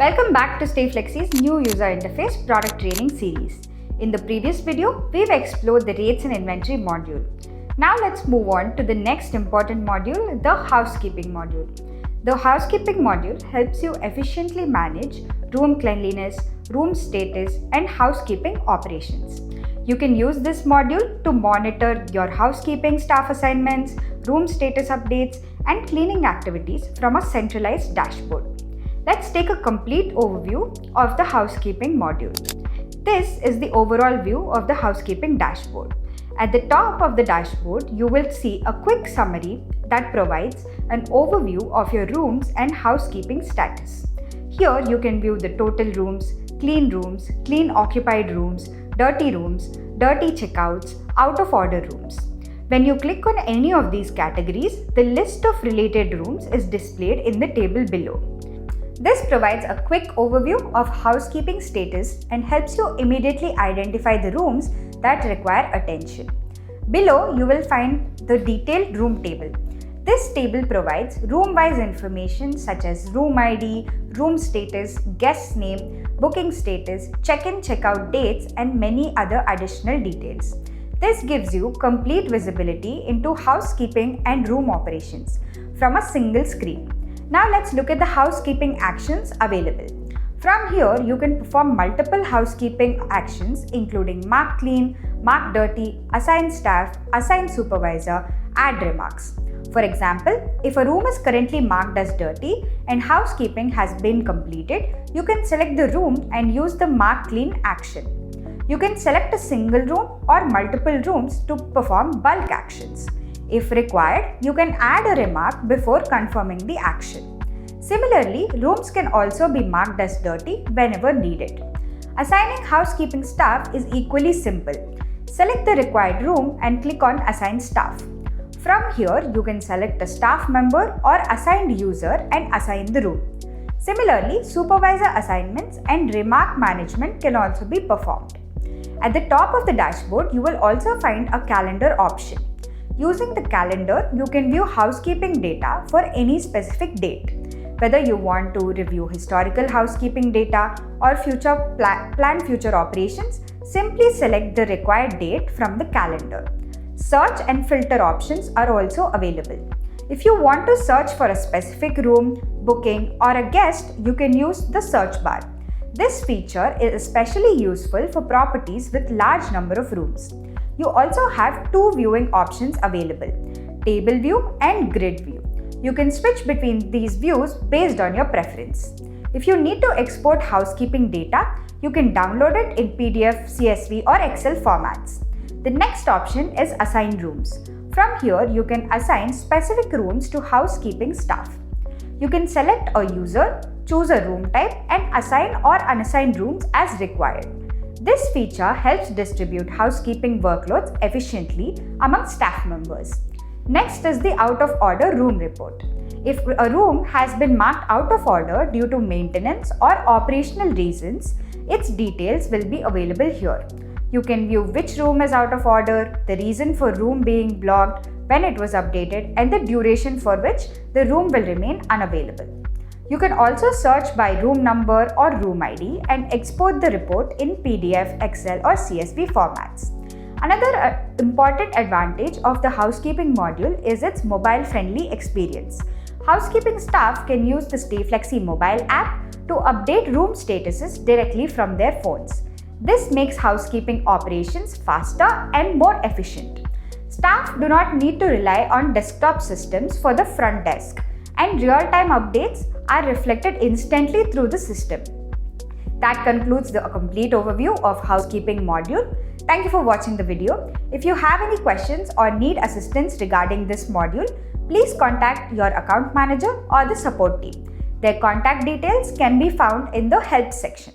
Welcome back to Stayflexi's new user interface product training series. In the previous video, we've explored the rates and inventory module. Now let's move on to the next important module, the housekeeping module. The housekeeping module helps you efficiently manage room cleanliness, room status, and housekeeping operations. You can use this module to monitor your housekeeping staff assignments, room status updates, and cleaning activities from a centralized dashboard. Let's take a complete overview of the housekeeping module. This is the overall view of the housekeeping dashboard. At the top of the dashboard, you will see a quick summary that provides an overview of your rooms and housekeeping status. Here you can view the total rooms, clean occupied rooms, dirty checkouts, out of order rooms. When you click on any of these categories, the list of related rooms is displayed in the table below. This provides a quick overview of housekeeping status and helps you immediately identify the rooms that require attention. Below, you will find the detailed room table. This table provides room-wise information such as room ID, room status, guest name, booking status, check-in, check-out dates, and many other additional details. This gives you complete visibility into housekeeping and room operations from a single screen. Now let's look at the housekeeping actions available. From here, you can perform multiple housekeeping actions including mark clean, mark dirty, assign staff, assign supervisor, add remarks. For example, if a room is currently marked as dirty and housekeeping has been completed, you can select the room and use the mark clean action. You can select a single room or multiple rooms to perform bulk actions. If required, you can add a remark before confirming the action. Similarly, rooms can also be marked as dirty whenever needed. Assigning housekeeping staff is equally simple. Select the required room and click on Assign Staff. From here, you can select a staff member or assigned user and assign the room. Similarly, supervisor assignments and remark management can also be performed. At the top of the dashboard, you will also find a calendar option. Using the calendar, you can view housekeeping data for any specific date. Whether you want to review historical housekeeping data or plan future operations, simply select the required date from the calendar. Search and filter options are also available. If you want to search for a specific room, booking, or a guest, you can use the search bar. This feature is especially useful for properties with large number of rooms. You also have two viewing options available, table view and grid view. You can switch between these views based on your preference. If you need to export housekeeping data, you can download it in PDF, CSV or Excel formats. The next option is Assign Rooms. From here, you can assign specific rooms to housekeeping staff. You can select a user, choose a room type, and assign or unassign rooms as required. This feature helps distribute housekeeping workloads efficiently among staff members. Next is the out of order room report. If a room has been marked out of order due to maintenance or operational reasons, its details will be available here. You can view which room is out of order, the reason for room being blocked, when it was updated, and the duration for which the room will remain unavailable. You can also search by room number or room ID and export the report in PDF, Excel or CSV formats. Another important advantage of the housekeeping module is its mobile-friendly experience. Housekeeping staff can use the Stayflexi mobile app to update room statuses directly from their phones. This makes housekeeping operations faster and more efficient. Staff do not need to rely on desktop systems for the front desk, and real-time updates are reflected instantly through the system. That concludes the complete overview of housekeeping module. Thank you for watching the video. If you have any questions or need assistance regarding this module, please contact your account manager or the support team. Their contact details can be found in the help section.